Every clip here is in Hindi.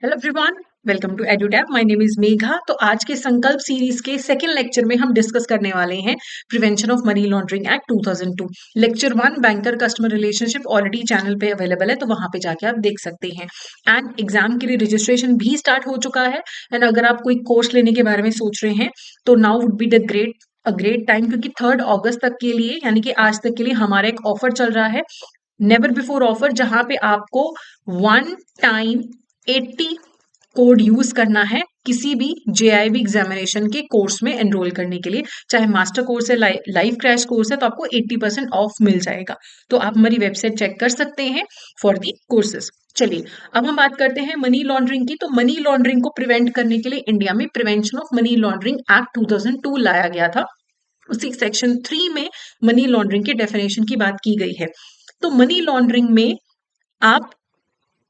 Hello everyone, welcome to Edutap. My name is Megha. तो आज के संकल्प सीरीज के सेकंड लेक्चर में हम डिस्कस करने वाले हैं prevention of money laundering act 2002। Lecture 1 banker customer relationship already channel पे अवेलेबल है, तो वहां पे जाके आप देख सकते हैं। एंड एग्जाम के लिए रजिस्ट्रेशन भी स्टार्ट हो चुका है। एंड अगर आप कोई कोर्स लेने के बारे में सोच रहे हैं तो now would be the great time, क्योंकि 3 अगस्त तक के लिए यानी कि आज तक के लिए हमारा एक ऑफर चल रहा है, नेवर बिफोर ऑफर, जहां पे आपको वन टाइम 80 कोड यूज करना है किसी भी जेआईबी एग्जामिनेशन के कोर्स में एनरोल करने के लिए। चाहे मास्टर कोर्स है, लाइव क्रैश कोर्स है, तो आपको 80% ऑफ मिल जाएगा। तो आप हमारी वेबसाइट चेक कर सकते हैं फॉर दी कोर्सेज। चलिए, अब हम बात करते हैं मनी लॉन्ड्रिंग की। तो मनी लॉन्ड्रिंग को प्रिवेंट करने के लिए इंडिया में prevention of money laundering act 2002 लाया गया था। उसी सेक्शन 3 में मनी लॉन्ड्रिंग की डेफिनेशन की बात की गई है। तो मनी लॉन्ड्रिंग में आप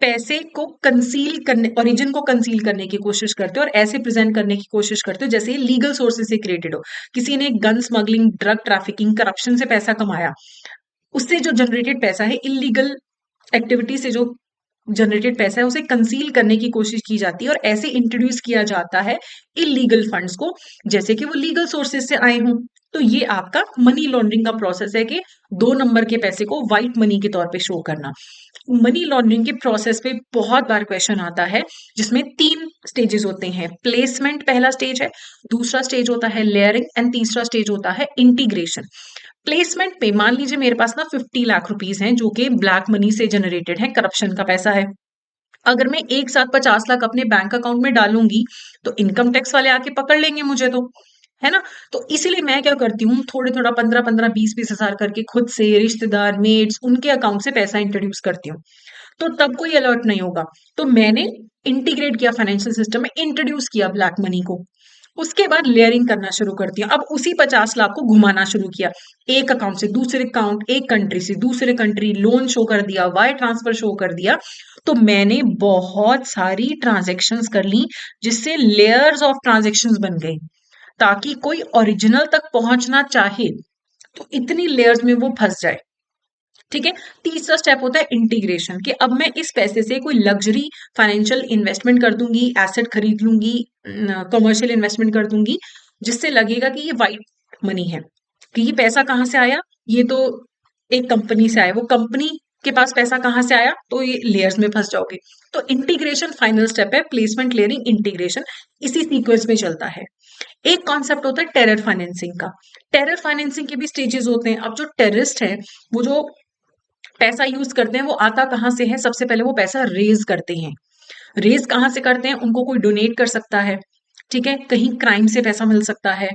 पैसे को कंसील करने, ओरिजिन को कंसील करने की कोशिश करते हो और ऐसे प्रेजेंट करने की कोशिश करते हो जैसे लीगल सोर्सेज से क्रिएटेड हो। किसी ने gun smuggling, drug trafficking, corruption से पैसा कमाया, उससे जो जनरेटेड पैसा है, इलीगल एक्टिविटी से जो जनरेटेड पैसा है, उसे कंसील करने की कोशिश की जाती है और ऐसे इंट्रोड्यूस किया जाता है इलीगल फंड्स को, जैसे कि वो लीगल सोर्सेज से आए हों। तो ये आपका मनी लॉन्ड्रिंग का प्रोसेस है कि 2 नंबर के पैसे को व्हाइट मनी के तौर पे शो करना। मनी लॉन्ड्रिंग के प्रोसेस पे बहुत बार क्वेश्चन आता है, जिसमें 3 स्टेजेस होते हैं। प्लेसमेंट पहला स्टेज है, दूसरा स्टेज होता है लेयरिंग एंड तीसरा स्टेज होता है इंटीग्रेशन। प्लेसमेंट पे मान लीजिए मेरे पास ना 50 लाख रुपीज हैं, जो कि ब्लैक मनी से जनरेटेड है, करप्शन का पैसा है। अगर मैं एक साथ 50 लाख अपने बैंक अकाउंट में डालूंगी तो इनकम टैक्स वाले आके पकड़ लेंगे मुझे, तो है ना। तो इसीलिए मैं क्या करती हूँ, थोड़े थोड़ा 15-15, 20-20 हजार करके खुद से, रिश्तेदार, मेट्स, उनके अकाउंट से पैसा इंट्रोड्यूस करती हूँ। तो तब कोई अलर्ट नहीं होगा। तो मैंने इंटीग्रेट किया, फाइनेंशियल सिस्टम में इंट्रोड्यूस किया ब्लैक मनी को। उसके बाद लेयरिंग करना शुरू कर दिया। अब उसी 50 लाख को घुमाना शुरू किया, एक अकाउंट से दूसरे अकाउंट, एक कंट्री से दूसरे कंट्री, लोन शो कर दिया, वायर ट्रांसफर शो कर दिया। तो मैंने बहुत सारी ट्रांजेक्शन्स कर ली, जिससे लेयर्स ऑफ ट्रांजेक्शन्स बन गई, ताकि कोई ओरिजिनल तक पहुंचना चाहे तो इतनी लेयर्स में वो फंस जाए। ठीक है। तीसरा स्टेप होता है इंटीग्रेशन, कि अब मैं इस पैसे से कोई लग्जरी फाइनेंशियल इन्वेस्टमेंट कर दूंगी, एसेट खरीद लूंगी, कमर्शियल इन्वेस्टमेंट कर दूंगी, जिससे लगेगा कि ये वाइट मनी है, कि ये पैसा कहाँ से आया, ये तो एक कंपनी से आया। वो कंपनी के पास पैसा कहाँ से आया, तो ये लेयर्स में फंस जाओगे। तो इंटीग्रेशन फाइनल स्टेप है, प्लेसमेंट, लेयरिंग, इंटीग्रेशन, इसी सीक्वेंस में चलता है। एक कॉन्सेप्ट होता है टेरर फाइनेंसिंग का। टेरर फाइनेंसिंग के भी स्टेजेस होते हैं। अब जो टेररिस्ट है, वो जो पैसा यूज करते हैं, वो आता कहाँ से है? सबसे पहले वो पैसा रेज करते हैं। रेज कहाँ से करते हैं? उनको कोई डोनेट कर सकता है, ठीक है, कहीं क्राइम से पैसा मिल सकता है,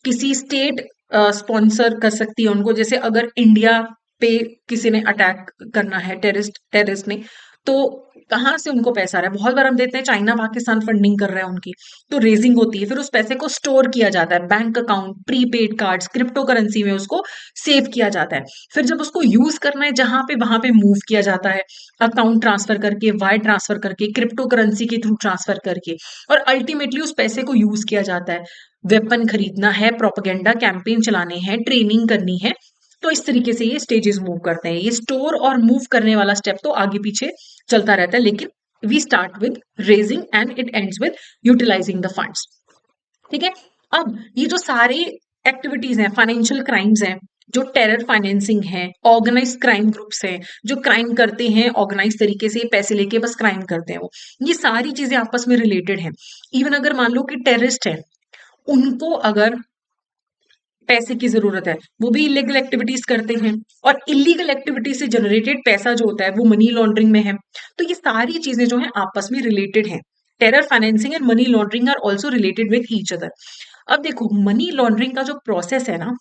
किसी स्टेट स्पॉन्सर कर सकती है उनको। जैसे अगर इंडिया पे किसी ने अटैक करना है, टेररिस्ट टेररिस्ट ने, तो कहाँ से उनको पैसा आ रहा है? बहुत बार हम देखते हैं चाइना पाकिस्तान फंडिंग कर रहा है उनकी, तो रेजिंग होती है, फिर उस पैसे को स्टोर किया जाता है, bank account, prepaid cards, crypto currency में उसको सेव किया जाता है। फिर जब उसको यूज करना है जहां पे, वहां पे मूव किया जाता है, अकाउंट ट्रांसफर करके, वायर ट्रांसफर करके, क्रिप्टो करेंसी के थ्रू ट्रांसफर करके, और अल्टीमेटली उस पैसे को यूज किया जाता है। वेपन खरीदना है, प्रोपेगेंडा कैंपेन चलाने हैं, ट्रेनिंग करनी है। तो इस तरीके से ये स्टेजेस मूव करते हैं। ये स्टोर और मूव करने वाला स्टेप तो आगे पीछे चलता रहता है, लेकिन we start with raising and it ends with utilising the funds. ठीक है। अब ये जो सारे एक्टिविटीज हैं, फाइनेंशियल क्राइम्स हैं, जो टेरर फाइनेंसिंग है, ऑर्गेनाइज क्राइम ग्रुप्स हैं, जो क्राइम करते हैं ऑर्गेनाइज तरीके से, पैसे लेके बस क्राइम करते हैं, वो ये सारी चीजें आपस में रिलेटेड हैं। इवन अगर मान लो कि टेररिस्ट है, उनको अगर पैसे की जरूरत है, वो भी इलीगल एक्टिविटीज करते हैं, और इलीगल एक्टिविटी से जनरेटेड पैसा जो होता है वो मनी लॉन्ड्रिंग में है। तो ये सारी चीजें जो है आपस में रिलेटेड हैं। Terror financing and money laundering are also related with each other. अब देखो, मनी लॉन्ड्रिंग का जो प्रोसेस है ना,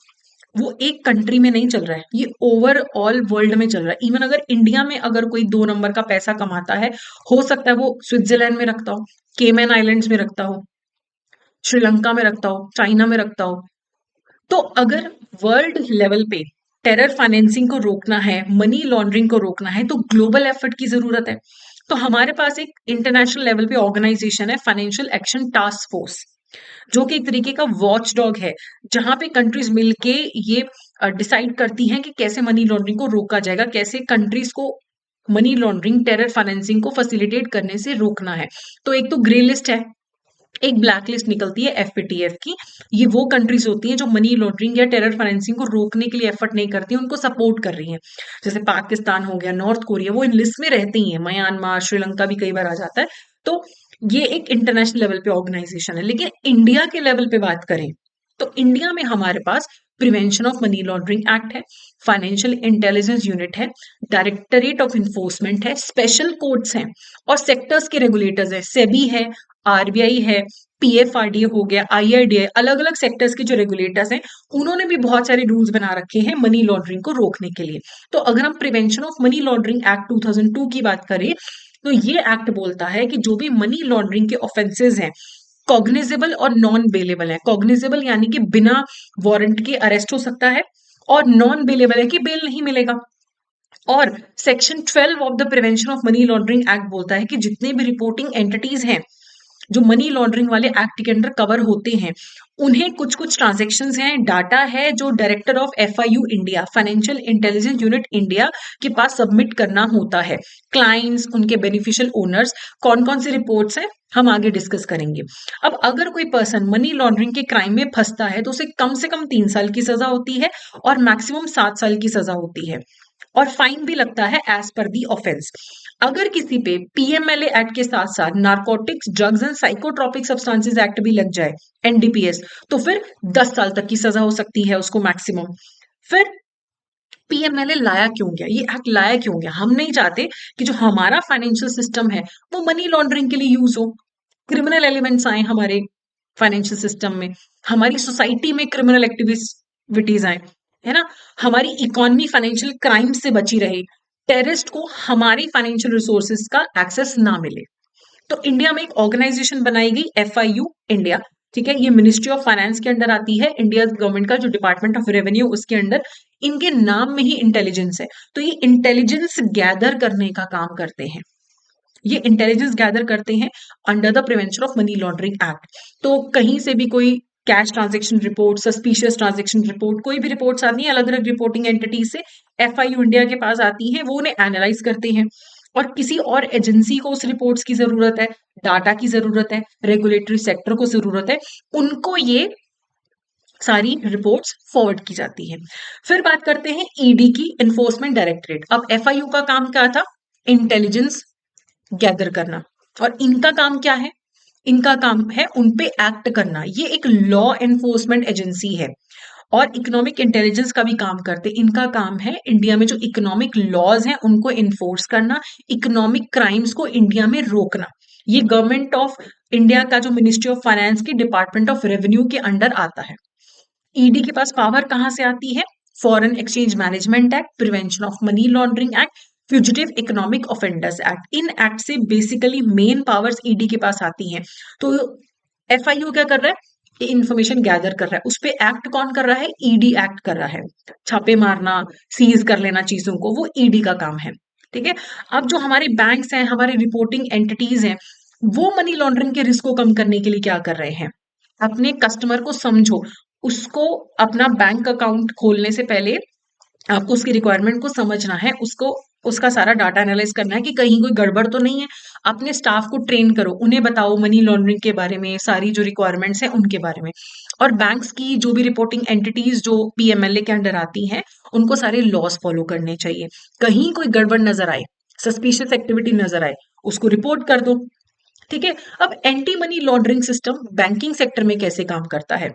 वो एक कंट्री में नहीं चल रहा है, ये ओवरऑल वर्ल्ड में चल रहा है। इवन अगर इंडिया में अगर कोई 2 नंबर का पैसा कमाता है, हो सकता है वो स्विट्जरलैंड में रखता हो, केमैन आइलैंड्स में रखता हो, श्रीलंका में रखता हो, चाइना में रखता हो। तो अगर वर्ल्ड लेवल पे टेरर फाइनेंसिंग को रोकना है, मनी लॉन्ड्रिंग को रोकना है, तो ग्लोबल एफर्ट की जरूरत है। तो हमारे पास एक इंटरनेशनल लेवल पे ऑर्गेनाइजेशन है, फाइनेंशियल एक्शन टास्क फोर्स, जो कि एक तरीके का वॉच डॉग है, जहां पे कंट्रीज मिलके ये डिसाइड करती हैं कि कैसे मनी लॉन्ड्रिंग को रोका जाएगा, कैसे कंट्रीज को मनी लॉन्ड्रिंग, टेरर फाइनेंसिंग को फैसिलिटेट करने से रोकना है। तो एक तो ग्रे लिस्ट है, एक ब्लैक लिस्ट निकलती है एफएटीएफ की। ये वो कंट्रीज होती हैं जो मनी लॉन्ड्रिंग या टेरर फाइनेंसिंग को रोकने के लिए एफर्ट नहीं करती हैं, उनको सपोर्ट कर रही हैं। जैसे पाकिस्तान हो गया, नॉर्थ कोरिया, वो इन लिस्ट में रहते ही हैं। म्यांमार, श्रीलंका भी कई बार आ जाता है। तो ये एक इंटरनेशनल लेवल पे ऑर्गेनाइजेशन है। लेकिन इंडिया के लेवल पे बात करें तो इंडिया में हमारे पास prevention of money laundering act है, फाइनेंशियल इंटेलिजेंस यूनिट है, डायरेक्टरेट ऑफ इन्फोर्समेंट है, स्पेशल कोर्ट्स हैं और सेक्टर्स के रेगुलेटर्स है, सेबी है, आरबीआई है, पीएफआरडीए हो गया, आईआरडीए, अलग अलग सेक्टर्स के जो रेगुलेटर्स हैं उन्होंने भी बहुत सारे रूल्स बना रखे हैं मनी लॉन्ड्रिंग को रोकने के लिए। तो अगर हम prevention of money laundering act 2002 की बात करें तो ये एक्ट बोलता है कि जो भी मनी लॉन्ड्रिंग के ऑफेंसेस हैं कॉग्निजेबल और नॉन बेलेबल है। कॉग्निजेबल यानी कि बिना वारंट के अरेस्ट हो सकता है, और नॉन बेलेबल है कि बेल नहीं मिलेगा। और section 12 of the prevention of money laundering act बोलता है कि जितने भी रिपोर्टिंग एंटिटीज हैं जो मनी लॉन्ड्रिंग वाले एक्ट के अंडर कवर होते हैं, उन्हें कुछ कुछ ट्रांजेक्शन्स हैं, डाटा है जो director of FIU India, financial intelligence unit India के पास सबमिट करना होता है। क्लाइंट्स, उनके बेनिफिशियल ओनर्स, कौन कौन सी रिपोर्ट्स हैं हम आगे डिस्कस करेंगे। अब अगर कोई पर्सन मनी लॉन्ड्रिंग के क्राइम में फंसता है तो उसे कम से कम 3 साल की सजा होती है और मैक्सिमम 7 साल की सजा होती है, और फाइन भी लगता है एज पर दी ऑफेंस। अगर किसी पे पीएमएलए एक्ट के साथ साथ narcotics, drugs and psychotropic substances act भी लग जाए, एनडीपीएस, तो फिर 10 साल तक की सजा हो सकती है उसको मैक्सिमम। फिर पीएमएलए लाया क्यों गया, ये एक्ट लाया क्यों गया? हम नहीं चाहते कि जो हमारा फाइनेंशियल सिस्टम है वो मनी लॉन्ड्रिंग के लिए यूज हो, क्रिमिनल एलिमेंट्स आए हमारे फाइनेंशियल सिस्टम में, हमारी सोसाइटी में क्रिमिनल एक्टिविटीज आए, है ना, हमारी इकोनॉमी फाइनेंशियल क्राइम से बची रहे, टेररिस्ट को हमारी फाइनेंशियल रिसोर्सेज का एक्सेस ना मिले। तो इंडिया में एक ऑर्गेनाइजेशन बनाई गई, एफआईयू इंडिया, ठीक है। ये मिनिस्ट्री ऑफ फाइनेंस के अंडर आती है, इंडिया गवर्नमेंट का जो डिपार्टमेंट ऑफ रेवेन्यू उसके अंडर। इनके नाम में ही इंटेलिजेंस है, तो ये इंटेलिजेंस गैदर करने का काम करते हैं। ये इंटेलिजेंस गैदर करते हैं under the prevention of money laundering act. तो कहीं से भी कोई cash transaction report, suspicious transaction report, कोई भी रिपोर्ट्स आती हैं अलग अलग रिपोर्टिंग एंटिटी से, एफआईयू इंडिया के पास आती हैं, वो उन्हें एनालाइज करते हैं। और किसी और एजेंसी को उस रिपोर्ट्स की जरूरत है, डाटा की जरूरत है, रेगुलेटरी सेक्टर को जरूरत है, उनको ये सारी रिपोर्ट्स फॉरवर्ड की जाती है। फिर बात करते हैं ईडी की, इन्फोर्समेंट डायरेक्टरेट। अब एफआईयू का काम क्या था? इंटेलिजेंस गैदर करना। और इनका काम क्या है? इनका काम है उनपे एक्ट करना। ये एक लॉ एनफोर्समेंट एजेंसी है और इकोनॉमिक इंटेलिजेंस का भी काम करते। इनका काम है इंडिया में जो इकोनॉमिक लॉज हैं उनको इन्फोर्स करना, इकोनॉमिक क्राइम्स को इंडिया में रोकना। ये गवर्नमेंट ऑफ इंडिया का जो मिनिस्ट्री ऑफ फाइनेंस की डिपार्टमेंट ऑफ रेवेन्यू के अंडर आता है। ईडी के पास पावर कहां से आती है? Foreign exchange management act, prevention of money laundering act, fugitive economic offenders act. In act से बेसिकली मेन पावर्स ईडी के पास आती हैं। तो एफआईयू क्या कर रहा है? ये इंफॉर्मेशन गैदर कर रहा है। उस पे एक्ट कौन कर रहा है? ईडी एक्ट कर रहा है। छापे मारना, सीज कर लेना चीजों को, वो ईडी का काम है, ठीक है। अब जो हमारे बैंक्स हैं, हमारे रिपोर्टिंग एंटिटीज हैं, वो मनी लॉन्ड्रिंग के रिस्क को कम करने के लिए क्या कर रहे हैं? अपने कस्टमर को समझो, उसको अपना बैंक अकाउंट खोलने से पहले आपको उसकी रिक्वायरमेंट को समझना है, उसको उसका सारा डाटा एनालाइज करना है कि कहीं कोई गड़बड़ तो नहीं है। अपने स्टाफ को ट्रेन करो, उन्हें बताओ मनी लॉन्ड्रिंग के बारे में, सारी जो रिक्वायरमेंट्स हैं उनके बारे में। और बैंक्स की जो भी रिपोर्टिंग एंटिटीज जो पीएमएलए के अंडर आती हैं, उनको सारे लॉज फॉलो करने चाहिए। कहीं कोई गड़बड़ नजर आए, सस्पिशियस एक्टिविटी नजर आए, उसको रिपोर्ट कर दो, ठीक है। अब anti money laundering system banking sector में कैसे काम करता है?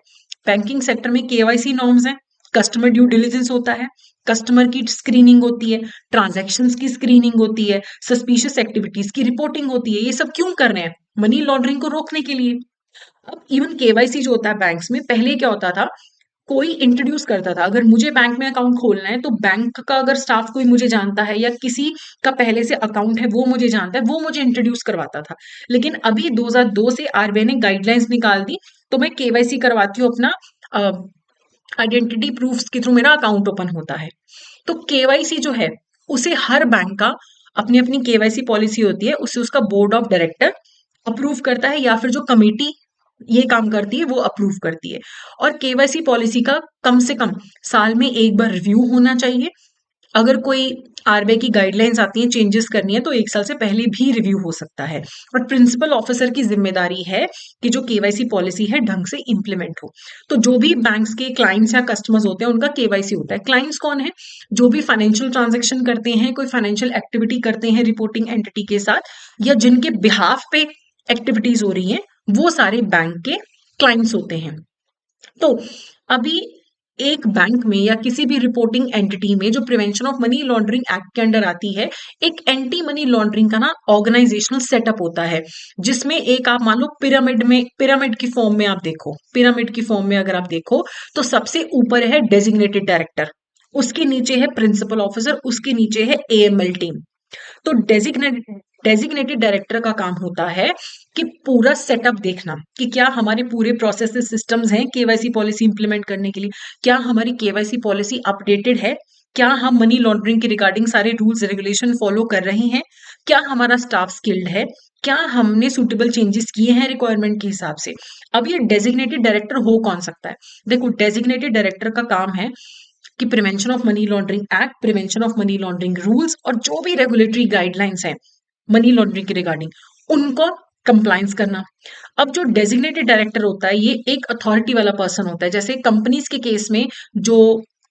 बैंकिंग सेक्टर में केवाईसी नॉर्म्स हैं, कस्टमर ड्यू डिलिजेंस होता है, कस्टमर की स्क्रीनिंग होती है, ट्रांजैक्शंस की स्क्रीनिंग होती है, सस्पिशियस एक्टिविटीज की रिपोर्टिंग होती है। ये सब क्यों कर रहे हैं? मनी लॉन्ड्रिंग को रोकने के लिए। अब इवन केवाईसी जो होता है बैंक्स में, पहले क्या होता था, कोई इंट्रोड्यूस करता था। अगर मुझे बैंक में अकाउंट खोलना है तो बैंक का अगर स्टाफ कोई मुझे जानता है या किसी का पहले से अकाउंट है वो मुझे जानता है, वो मुझे इंट्रोड्यूस करवाता था। लेकिन अभी 2002 से आरबीआई ने गाइडलाइंस निकाल दी, तो मैं केवाईसी करवाती हूँ, अपना आइडेंटिटी प्रूफ्स के थ्रू मेरा अकाउंट ओपन होता है। तो केवाईसी जो है उसे हर बैंक का अपनी अपनी केवाईसी पॉलिसी होती है, उसे उसका बोर्ड ऑफ डायरेक्टर अप्रूव करता है, या फिर जो कमेटी ये काम करती है वो अप्रूव करती है। और केवाईसी पॉलिसी का कम से कम साल में एक बार रिव्यू होना चाहिए। अगर कोई आरबीआई की गाइडलाइंस आती हैं चेंजेस करनी है तो 1 साल से पहले भी रिव्यू हो सकता है। और प्रिंसिपल ऑफिसर की जिम्मेदारी है कि जो केवाईसी पॉलिसी है ढंग से इंप्लीमेंट हो। तो जो भी बैंक्स के क्लाइंट्स या कस्टमर्स होते हैं उनका केवाईसी होता है। क्लाइंट्स कौन है? जो भी फाइनेंशियल ट्रांजेक्शन करते हैं, कोई फाइनेंशियल एक्टिविटी करते हैं रिपोर्टिंग एंटिटी के साथ, या जिनके बिहाफ पे एक्टिविटीज हो रही हैं, वो सारे बैंक के क्लाइंट्स होते हैं। तो अभी एक बैंक में या किसी भी रिपोर्टिंग एंटिटी में जो prevention of money laundering act के अंडर आती है, एक एंटी मनी लॉन्ड्रिंग का ना ऑर्गेनाइजेशनल सेटअप होता है, जिसमें एक आप मान लो पिरामिड की फॉर्म में आप देखो, पिरामिड की फॉर्म में अगर आप देखो तो सबसे ऊपर है डेजिग्नेटेड डायरेक्टर, उसके नीचे है प्रिंसिपल ऑफिसर, उसके नीचे है एएमएल टीम। तो डेजिग्नेटेड डायरेक्टर का काम होता है कि पूरा सेटअप देखना कि क्या हमारे पूरे प्रोसेस सिस्टम्स हैं केवाईसी पॉलिसी इंप्लीमेंट करने के लिए, क्या हमारी केवाईसी पॉलिसी अपडेटेड है, क्या हम मनी लॉन्ड्रिंग के रिगार्डिंग सारे रूल्स रेगुलेशन फॉलो कर रहे हैं, क्या हमारा स्टाफ स्किल्ड है, क्या हमने सुटेबल चेंजेस किए हैं रिक्वायरमेंट के हिसाब से। अब ये डेजिग्नेटेड डायरेक्टर हो कौन सकता है? देखो, डेजिग्नेटेड डायरेक्टर का काम है कि prevention of money laundering act, prevention of money laundering rules और जो भी रेगुलेटरी गाइडलाइंस हैं मनी लॉन्ड्रिंग के रिगार्डिंग, उनको कंप्लायंस करना। अब जो डेजिग्नेटेड डायरेक्टर होता है ये एक अथॉरिटी वाला पर्सन होता है। जैसे कंपनीज के केस में जो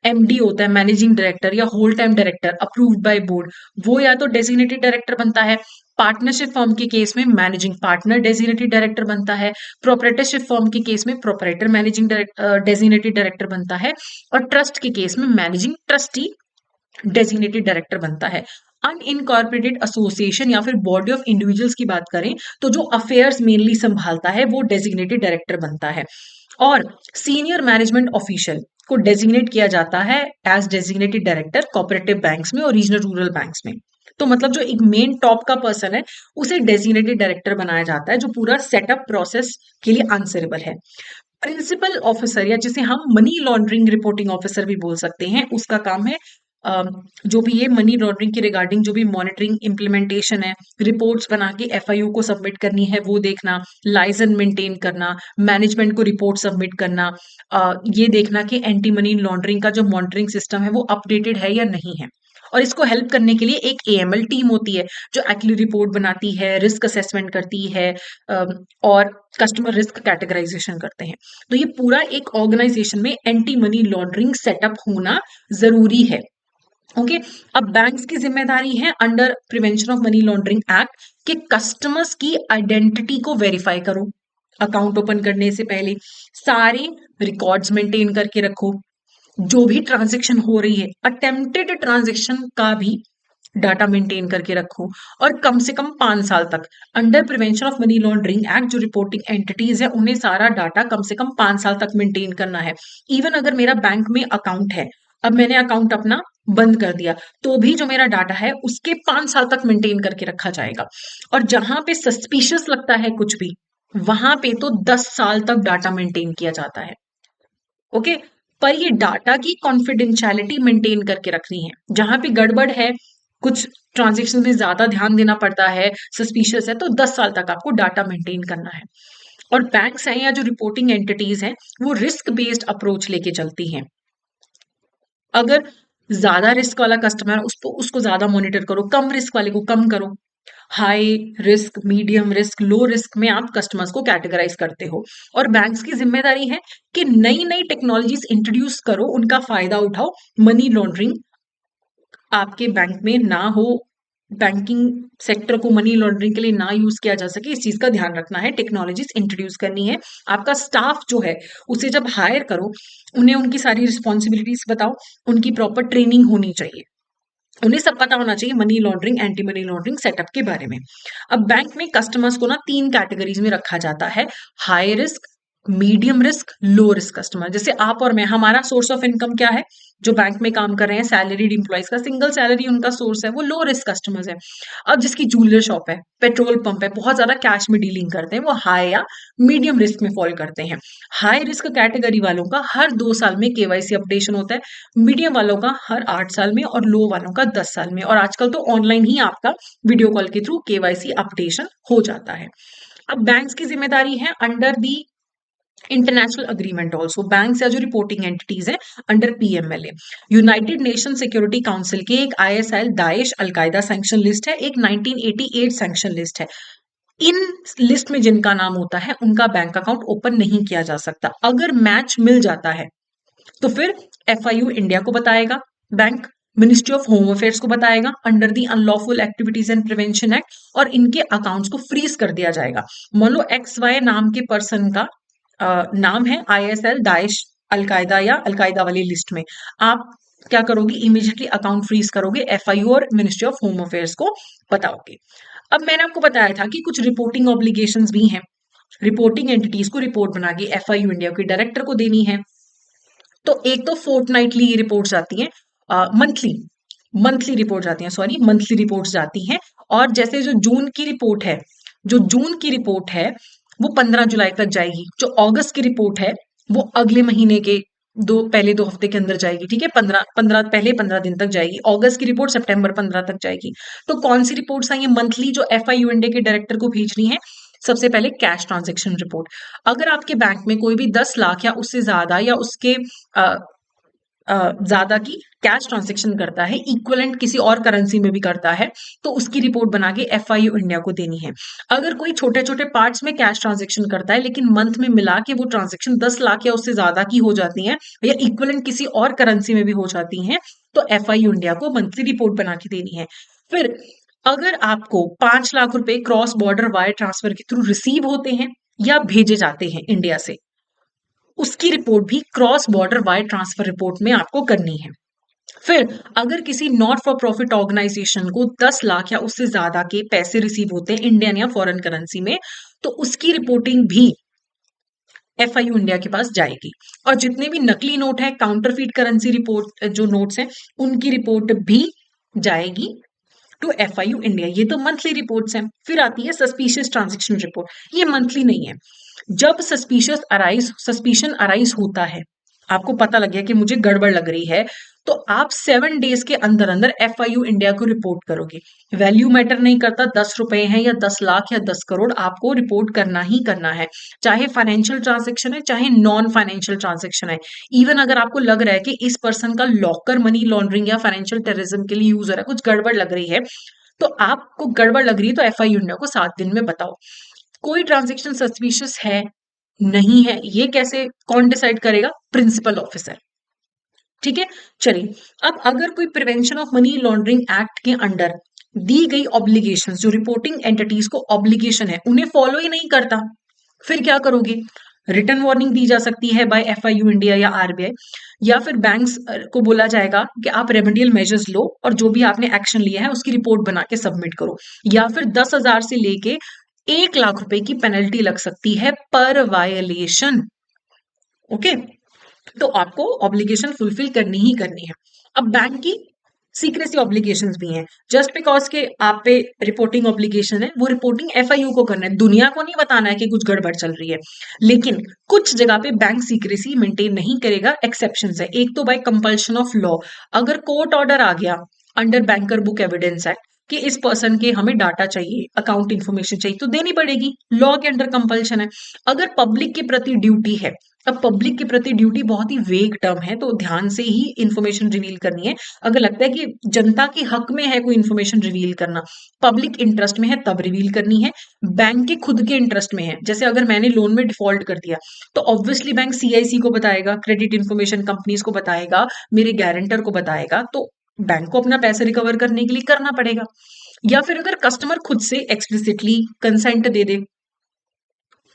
एमडी होता है, मैनेजिंग डायरेक्टर या whole time director approved by board, वो या तो डेजिग्नेटेड डायरेक्टर बनता है। पार्टनरशिप फर्म के केस में मैनेजिंग पार्टनर डेजिग्नेटेड डायरेक्टर बनता है। प्रोपरेटरशिप फर्म के केस में प्रोपरेटर मैनेजिंग डेजिग्नेटेड डायरेक्टर बनता है। और ट्रस्ट के केस में मैनेजिंग ट्रस्टी डेजिग्नेटेड डायरेक्टर बनता है। अनइनकॉर्पोरेटेड एसोसिएशन या फिर बॉडी ऑफ इंडिविजुअल्स की बात करें तो जो अफेयर्स मेनली संभालता है वो डेजिग्नेटेड डायरेक्टर बनता है। और सीनियर मैनेजमेंट ऑफिशियल को डेजिग्नेट किया जाता है as designated director cooperative banks में और रीजनल रूरल बैंक्स में। तो मतलब जो एक मेन टॉप का पर्सन है उसे डेजिग्नेटेड डायरेक्टर बनाया जाता है, जो पूरा सेटअप प्रोसेस के लिए आंसरेबल है। प्रिंसिपल ऑफिसर या जिसे हम मनी लॉन्ड्रिंग रिपोर्टिंग ऑफिसर भी बोल सकते हैं, उसका काम है जो भी ये मनी लॉन्ड्रिंग के रिगार्डिंग जो भी मॉनिटरिंग इम्प्लीमेंटेशन है, रिपोर्ट्स बना के एफआईयू को सबमिट करनी है वो देखना, लाइसेंस मेंटेन करना, मैनेजमेंट को रिपोर्ट सबमिट करना, ये देखना कि एंटी मनी लॉन्ड्रिंग का जो मॉनिटरिंग सिस्टम है वो अपडेटेड है या नहीं है। और इसको हेल्प करने के लिए एक एएमएल टीम होती है जो एक्चुअली रिपोर्ट बनाती है, रिस्क असेसमेंट करती है, और कस्टमर रिस्क कैटेगराइजेशन करते हैं। तो ये पूरा एक ऑर्गेनाइजेशन में एंटी मनी लॉन्ड्रिंग सेटअप होना जरूरी है। ओके, अब बैंक्स की जिम्मेदारी है under prevention of money laundering act कि कस्टमर्स की आइडेंटिटी को वेरीफाई करो। अकाउंट ओपन करने से पहले सारे रिकॉर्ड्स मेंटेन करके रखो, जो भी ट्रांजेक्शन हो रही है अटेम्प्टेड ट्रांजेक्शन का भी डाटा मेंटेन करके रखो। और कम से कम 5 साल तक under prevention of money laundering act जो रिपोर्टिंग एंटिटीज है उन्हें सारा डाटा कम से कम 5 साल तक मेंटेन करना है। इवन अगर मेरा बैंक में अकाउंट है, अब मैंने अकाउंट अपना बंद कर दिया, तो भी जो मेरा डाटा है उसके 5 साल तक मेंटेन करके रखा जाएगा। और जहां पे सस्पिशियस लगता है कुछ भी, वहां पे तो 10 साल तक डाटा मेंटेन किया जाता है। ओके, पर ये डाटा की कॉन्फिडेंशियलिटी मेंटेन करके रखनी है। जहां पे गड़बड़ है, कुछ ट्रांजेक्शन में ज्यादा ध्यान देना पड़ता है, सस्पिशियस है, तो 10 साल तक आपको डाटा मेंटेन करना है। और बैंक्स हैं या जो रिपोर्टिंग एंटिटीज हैं वो रिस्क बेस्ड अप्रोच लेके चलती हैं। अगर ज्यादा रिस्क वाला कस्टमर है उसको उसको ज्यादा मॉनिटर करो, कम रिस्क वाले को कम करो। High risk, medium risk, low risk में आप कस्टमर्स को कैटेगराइज करते हो। और बैंक्स की जिम्मेदारी है कि नई नई टेक्नोलॉजीज इंट्रोड्यूस करो, उनका फायदा उठाओ, मनी लॉन्ड्रिंग आपके बैंक में ना हो, बैंकिंग सेक्टर को मनी लॉन्ड्रिंग के लिए ना यूज किया जा सके, इस चीज का ध्यान रखना है। टेक्नोलॉजीज इंट्रोड्यूस करनी है। आपका स्टाफ जो है उसे जब हायर करो, उन्हें उनकी सारी रिस्पॉन्सिबिलिटीज बताओ, उनकी प्रॉपर ट्रेनिंग होनी चाहिए, उन्हें सब पता होना चाहिए money laundering anti money laundering setup के बारे में। अब बैंक में कस्टमर्स को ना 3 कैटेगरीज में रखा जाता है, high risk, medium risk, low risk customer. जैसे आप और मैं, हमारा सोर्स ऑफ इनकम क्या है? जो बैंक में काम कर रहे हैं सैलरीड इंप्लॉइज का सिंगल सैलरी उनका सोर्स है, वो लो रिस्क कस्टमर्स है। अब जिसकी ज्वेलर शॉप है, पेट्रोल पंप है, बहुत ज्यादा कैश में डीलिंग करते हैं, वो हाई या मीडियम रिस्क में फॉल करते हैं। हाई रिस्क कैटेगरी वालों का हर 2 साल में केवाईसी अपडेशन होता है, मीडियम वालों का हर 8 साल में और लो वालों का 10 साल में। और आजकल तो ऑनलाइन ही आपका वीडियो कॉल के थ्रू केवाईसी अपडेशन हो जाता है। अब बैंक्स की जिम्मेदारी है under the international agreement also, bank या जो रिपोर्टिंग एंटिटीज है under PMLA, United nation security council की एक ISIL Daesh al Qaeda sanction list है, एक 1988 सैंक्शन लिस्ट है। इन लिस्ट में जिनका नाम होता है उनका बैंक अकाउंट ओपन नहीं किया जा सकता। अगर मैच मिल जाता है तो फिर एफआईयू इंडिया को बताएगा bank, ministry of home affairs को बताएगा under the unlawful activities and prevention act, और इनके अकाउंट्स को फ्रीज कर दिया जाएगा। मान लो एक्स वाई नाम के पर्सन का नाम है आईएसएल दाइश अलकायदा या अलकायदा वाली लिस्ट में, आप क्या करोगे, इमीडिएटली अकाउंट फ्रीज करोगे, एफआईयू और मिनिस्ट्री ऑफ होम अफेयर्स को बताओगे। अब मैंने आपको बताया था कि कुछ रिपोर्टिंग ऑब्लिगेशंस भी हैं, रिपोर्टिंग एंटिटीज को रिपोर्ट बना के एफआईयू इंडिया के डायरेक्टर को देनी है। तो एक तो फोर्टनाइटली रिपोर्ट्स आती हैं, मंथली मंथली रिपोर्ट आती हैं, सॉरी मंथली रिपोर्ट्स जाती हैं। और जैसे जो जून की रिपोर्ट है, जो जून की रिपोर्ट है वो 15 जुलाई तक जाएगी, जो अगस्त की रिपोर्ट है वो अगले महीने के पहले 2 हफ्ते के अंदर जाएगी, ठीक है, 15 दिन तक जाएगी। अगस्त की रिपोर्ट सितंबर 15 तक जाएगी। तो कौन सी रिपोर्ट्स आई है मंथली जो एफआईयू इंडिया के डायरेक्टर को भेजनी है? सबसे पहले कैश ट्रांजेक्शन रिपोर्ट। अगर आपके बैंक में कोई भी 10 लाख या उससे ज्यादा या उसके ज्यादा की कैश ट्रांजेक्शन करता है, इक्विवेलेंट किसी और करेंसी में भी करता है, तो उसकी रिपोर्ट बना के एफआईयू इंडिया को देनी है। अगर कोई छोटे छोटे पार्ट्स में कैश ट्रांजेक्शन करता है लेकिन मंथ में मिला के वो ट्रांजेक्शन 10 लाख या उससे ज्यादा की हो जाती है या इक्विवेलेंट किसी और करेंसी में भी हो जाती है, तो एफआईयू इंडिया को मंथली रिपोर्ट बना के देनी है। फिर अगर आपको 5 लाख रुपए क्रॉस बॉर्डर वायर ट्रांसफर के थ्रू रिसीव होते हैं या भेजे जाते हैं इंडिया से, उसकी रिपोर्ट भी cross border wire transfer report में आपको करनी है। फिर अगर किसी नॉट फॉर प्रॉफिट ऑर्गेनाइजेशन को 10 लाख या उससे ज्यादा के पैसे रिसीव होते हैं इंडियन या फॉरेन करेंसी में, तो उसकी रिपोर्टिंग भी एफआईयू इंडिया के पास जाएगी। और जितने भी नकली नोट है, काउंटरफीट करेंसी रिपोर्ट जो नोट्स हैं, उनकी रिपोर्ट भी जाएगी टू एफआईयू इंडिया। ये तो मंथली रिपोर्ट्स हैं। फिर आती है सस्पिशियस ट्रांजेक्शन रिपोर्ट, ये मंथली नहीं है। जब सस्पिशन अराइज होता है, आपको पता लग गया कि मुझे गड़बड़ लग रही है, तो आप 7 डेज के अंदर अंदर एफआईयू इंडिया को रिपोर्ट करोगे। वैल्यू मैटर नहीं करता, 10 रुपए हैं या 10 लाख या 10 करोड़, आपको रिपोर्ट करना ही करना है। चाहे फाइनेंशियल ट्रांजेक्शन है, चाहे नॉन फाइनेंशियल ट्रांजेक्शन है। इवन अगर आपको लग रहा है कि इस पर्सन का लॉकर मनी लॉन्ड्रिंग या फाइनेंशियल टेररिज्म के लिए यूज हो रहा है, कुछ गड़बड़ लग रही है, तो आपको गड़बड़ लग रही है तो एफआईयू इंडिया को 7 दिन में बताओ। कोई ट्रांजेक्शन सस्पिशियस है नहीं है, ये कैसे कौन डिसाइड करेगा? Principal officer. ठीक है, चलिए। अब अगर कोई prevention of money laundering act के अंडर दी गई ऑब्लिगेशंस, जो रिपोर्टिंग एंटिटीज को ऑब्लिगेशन है, उन्हें फॉलो ही नहीं करता, फिर क्या करोगे? रिटर्न वार्निंग दी जा सकती है बाय एफआईयू इंडिया या आरबीआई, या फिर बैंक्स को बोला जाएगा कि आप रेमेडियल मेजर्स लो और जो भी आपने एक्शन लिया है उसकी रिपोर्ट बना के सबमिट करो, या फिर 10,000 से लेके 1 लाख रुपए की पेनल्टी लग सकती है पर वायलेशन। ओके, तो आपको ऑब्लिगेशन फुलफिल करनी ही करनी है। अब बैंक की सीक्रेसी ऑब्लिगेशंस भी हैं। जस्ट बिकॉज के आप पे रिपोर्टिंग ऑब्लिगेशन है, वो रिपोर्टिंग एफआईयू को करना है, दुनिया को नहीं बताना है कि कुछ गड़बड़ चल रही है। लेकिन कुछ जगह पे बैंक सीक्रेसी मेंटेन नहीं करेगा, एक्सेप्शंस है। एक तो बाय कंपल्शन ऑफ लॉ, अगर कोर्ट ऑर्डर आ गया under banker book evidence act कि इस पर्सन के हमें डाटा चाहिए, अकाउंट इन्फॉर्मेशन चाहिए, तो देनी पड़ेगी, लॉ के अंडर कंपल्शन है। अगर पब्लिक के प्रति ड्यूटी है, अब पब्लिक के प्रति ड्यूटी बहुत ही वेग टर्म है, तो ध्यान से ही इंफॉर्मेशन रिवील करनी है। अगर लगता है कि जनता के हक में है कोई इंफॉर्मेशन रिवील करना, पब्लिक इंटरेस्ट में है, तब रिवील करनी है। बैंक के खुद के इंटरेस्ट में है, जैसे अगर मैंने लोन में डिफॉल्ट कर दिया तो ऑब्वियसली बैंक सीआईसी को बताएगा, क्रेडिट इंफॉर्मेशन कंपनीज को बताएगा, मेरे गारंटर को बताएगा, तो बैंक को अपना पैसे रिकवर करने के लिए करना पड़ेगा। या फिर अगर कस्टमर खुद से एक्सप्लिसिटली कंसेंट दे दे,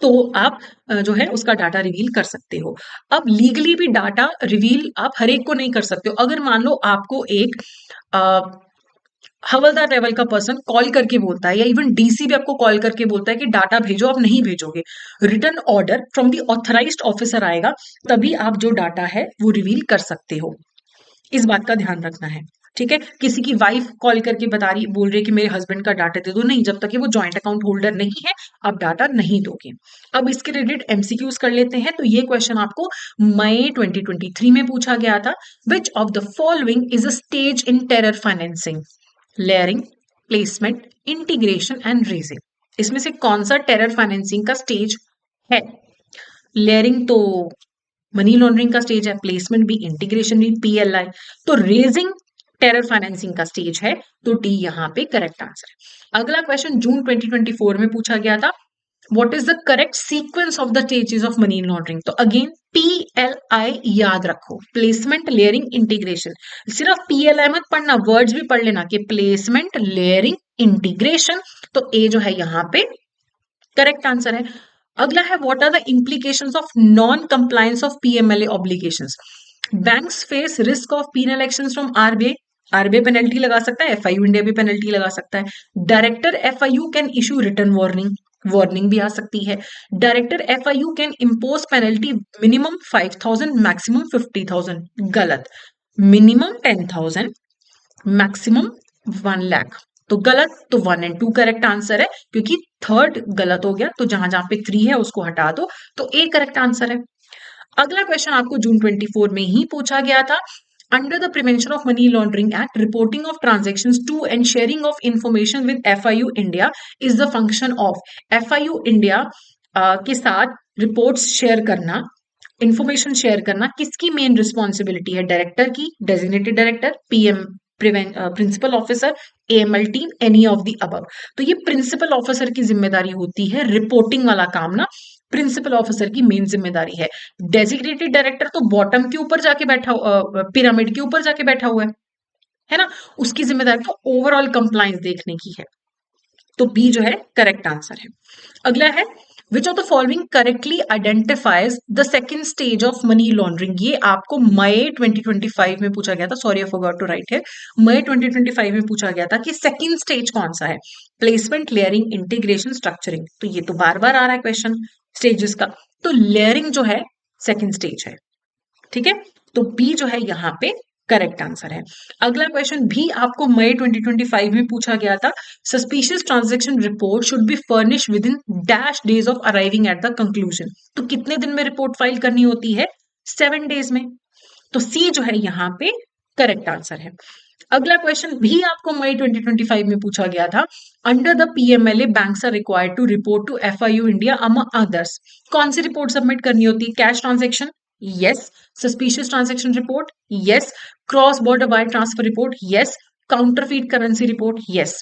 तो आप जो है उसका डाटा रिवील कर सकते हो। अब लीगली भी डाटा रिवील आप हर एक को नहीं कर सकते हो। अगर मान लो आपको एक हवलदार लेवल का पर्सन कॉल करके बोलता है, या इवन डीसी भी आपको कॉल करके बोलता है कि डाटा भेजो, आप नहीं भेजोगे, return order from the authorised officer आएगा, तभी आप जो डाटा है वो रिवील कर सकते हो। इस बात का ध्यान रखना है, ठीक है। किसी की वाइफ कॉल करके बता रही, बोल रही है कि मेरे हस्बैंड का डाटा दे दो, नहीं, जब तक कि वो जॉइंट अकाउंट होल्डर नहीं है आप डाटा नहीं दोगे। अब इसके रिलेटेड एमसीक्यूज कर लेते हैं। तो ये क्वेश्चन आपको मई 2023 में पूछा गया था। विच of the following is a stage in terror financing? Layering, placement, integration and raising. इसमें से कौन सा टेरर फाइनेंसिंग का स्टेज है? लेयरिंग तो मनी लॉन्ड्रिंग का स्टेज है, प्लेसमेंट भी, इंटीग्रेशन भी, पीएलआई, तो रेजिंग टेरर फाइनेंसिंग का स्टेज है, तो डी यहाँ पे करेक्ट आंसर है। अगला क्वेश्चन जून 2024 में पूछा गया था, what is the correct sequence of the stages of money laundering? तो अगेन पीएलआई याद रखो, प्लेसमेंट, लेयरिंग, इंटीग्रेशन। सिर्फ पीएलआई मत पढ़ना, वर्ड्स भी पढ़ लेना कि प्लेसमेंट, लेयरिंग, इंटीग्रेशन, तो ए जो है यहाँ पे करेक्ट आंसर है। अगला है, what are the implications of non compliance of PMLA obligations? Banks face risk of penal actions from RBI, RBI penalty लगा सकता है, एफआईयू इंडिया भी पेनल्टी लगा सकता है। Director FIU can issue return warning, warning भी आ सकती है। Director FIU can impose penalty minimum 5,000 maximum 50,000, गलत, मिनिमम 10,000 मैक्सिमम 1 लाख, तो गलत, तो 1 एंड 2 करेक्ट आंसर है, क्योंकि थर्ड गलत हो गया, तो जहां जहां पे 3 है उसको हटा दो, तो ए करेक्ट आंसर है। अगला क्वेश्चन आपको जून 24 में ही पूछा गया था, under the prevention of money laundering act, reporting of transactions to and sharing of information with FIU India is the function of. FIU India के साथ रिपोर्ट्स शेयर करना, इंफॉर्मेशन शेयर करना किसकी मेन रिस्पॉन्सिबिलिटी है? डायरेक्टर की, designated director, PM, principal officer, AML team, any of the above. तो ये प्रिंसिपल ऑफिसर की जिम्मेदारी होती है, रिपोर्टिंग वाला काम ना प्रिंसिपल ऑफिसर की मेन जिम्मेदारी है। डेजिग्नेटेड डायरेक्टर तो बॉटम के ऊपर जाके बैठा, पिरामिड के ऊपर जाके बैठा हुआ है ना, उसकी जिम्मेदारी तो ओवरऑल कंप्लायंस देखने की है, तो बी जो है करेक्ट आंसर है। अगला है, which of the following correctly identifies the second stage of money laundering? ये आपको मई 2025 में पूछा गया था, sorry I forgot to write है, मई 2025 में पूछा गया था कि सेकेंड स्टेज कौन सा है? प्लेसमेंट, लेयरिंग, इंटीग्रेशन, स्ट्रक्चरिंग, तो ये तो बार बार आ रहा है क्वेश्चन स्टेजेस का, तो लेयरिंग जो है सेकेंड स्टेज है, ठीक है, तो बी जो है यहाँ पे करेक्ट आंसर है। अगला क्वेश्चन भी आपको मई 2025 में पूछा गया था, suspicious transaction report should be furnish with in dash days of arriving at the conclusion, तो कितने दिन में रिपोर्ट फाइल करनी होती है? 7 डेज में, तो सी जो है यहाँ पे करेक्ट आंसर है। अगला क्वेश्चन भी आपको मई 2025 में पूछा गया था, under the PMLA banks are required to report to FIU India among others, कौन सी रिपोर्ट सबमिट करनी होती है? Cash transaction, yes, suspicious transaction report, yes, cross border wire transfer report, yes, counterfeit currency report, yes,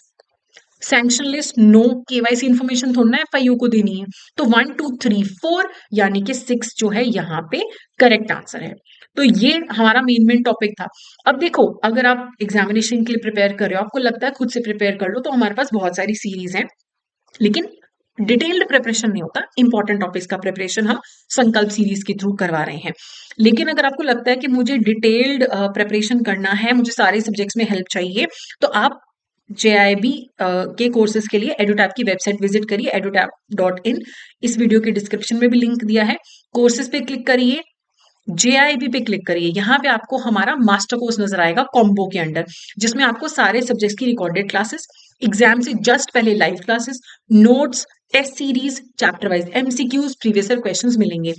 sanction list, no, KYC information थोड़ा ना एफआईयू को देनी है, तो 1 2 3 4 यानी कि 6 जो है यहाँ पे करेक्ट आंसर है। तो ये हमारा मेन टॉपिक था। अब देखो, अगर आप एग्जामिनेशन के लिए प्रिपेयर कर रहे हो, आपको लगता है खुद से प्रिपेयर कर लो, तो हमारे पास बहुत सारी सीरीज हैं, लेकिन डिटेल्ड प्रिपरेशन नहीं होता, इंपॉर्टेंट टॉपिक्स का प्रिपरेशन हम संकल्प सीरीज के थ्रू करवा रहे हैं। लेकिन अगर आपको लगता है कि मुझे डिटेल्ड प्रिपरेशन करना है, मुझे सारे सब्जेक्ट्स में हेल्प चाहिए, तो आप JIB के कोर्सेज के लिए एडुटैप की वेबसाइट विजिट करिए, edutap.in, इस वीडियो के डिस्क्रिप्शन में भी लिंक दिया है, कोर्सेज पे क्लिक करिए, JIB पे क्लिक करिए, यहाँ पे आपको हमारा मास्टर कोर्स नजर आएगा कॉम्बो के अंडर, जिसमें आपको सारे सब्जेक्ट्स की रिकॉर्डेड क्लासेस, एग्जाम से जस्ट पहले live classes, notes, test series, chapter wise MCQs, previous year questions मिलेंगे।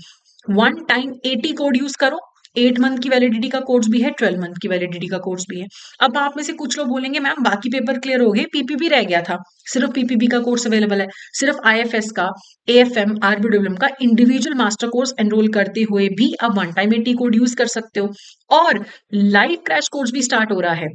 वन टाइम 80 कोड यूज करो, 8 मंथ की वैलिडिटी का कोर्स भी है, 12 मंथ की वैलिडिटी का कोर्स भी है। अब आप में से कुछ लोग बोलेंगे मैम बाकी पेपर क्लियर हो गए, पीपीबी रह गया था, सिर्फ पीपीबी का कोर्स अवेलेबल है, सिर्फ IFS का, AFM, RBWM का इंडिविजुअल मास्टर कोर्स एनरोल करते हुए भी आप वन टाइम 80 कोड यूज कर सकते हो, और लाइव क्रैश कोर्स भी स्टार्ट हो रहा है।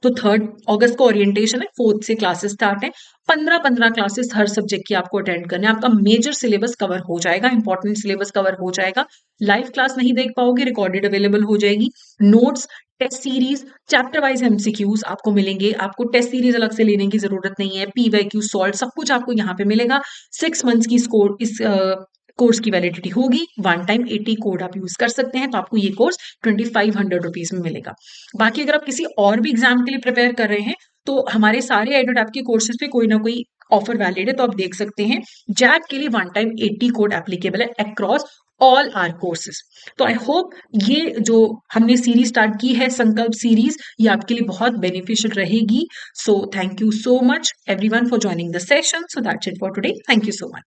तो 3 अगस्त को ओरिएंटेशन है, 4 से क्लासेस स्टार्ट है, 15 क्लासेस हर सब्जेक्ट की आपको अटेंड करने, आपका मेजर सिलेबस कवर हो जाएगा, इंपॉर्टेंट सिलेबस कवर हो जाएगा, लाइव क्लास नहीं देख पाओगे, रिकॉर्डेड अवेलेबल हो जाएगी, notes, test series, chapter wise MCQs आपको मिलेंगे, आपको टेस्ट सीरीज अलग से लेने की जरूरत नहीं है, PYQ सॉल्व सब कुछ आपको यहाँ पे मिलेगा। 6 मंथ्स की स्कोर इस कोर्स की वैलिडिटी होगी, वन टाइम 80 कोड आप यूज कर सकते हैं, तो आपको ये कोर्स 2500 रुपीज में मिलेगा। बाकी अगर आप किसी और भी एग्जाम के लिए प्रिपेयर कर रहे हैं, तो हमारे सारे एडुटैप के कोर्सेज पे कोई ना कोई ऑफर वैलिड है, तो आप देख सकते हैं। जैक के लिए वन टाइम 80 कोड एप्लीकेबल है अक्रॉस ऑल आर कोर्सेज। तो आई होप ये जो हमने सीरीज स्टार्ट की है संकल्प सीरीज, ये आपके लिए बहुत बेनिफिशियल रहेगी। So thank you so much everyone for joining the session. So that's it for today, thank you so much.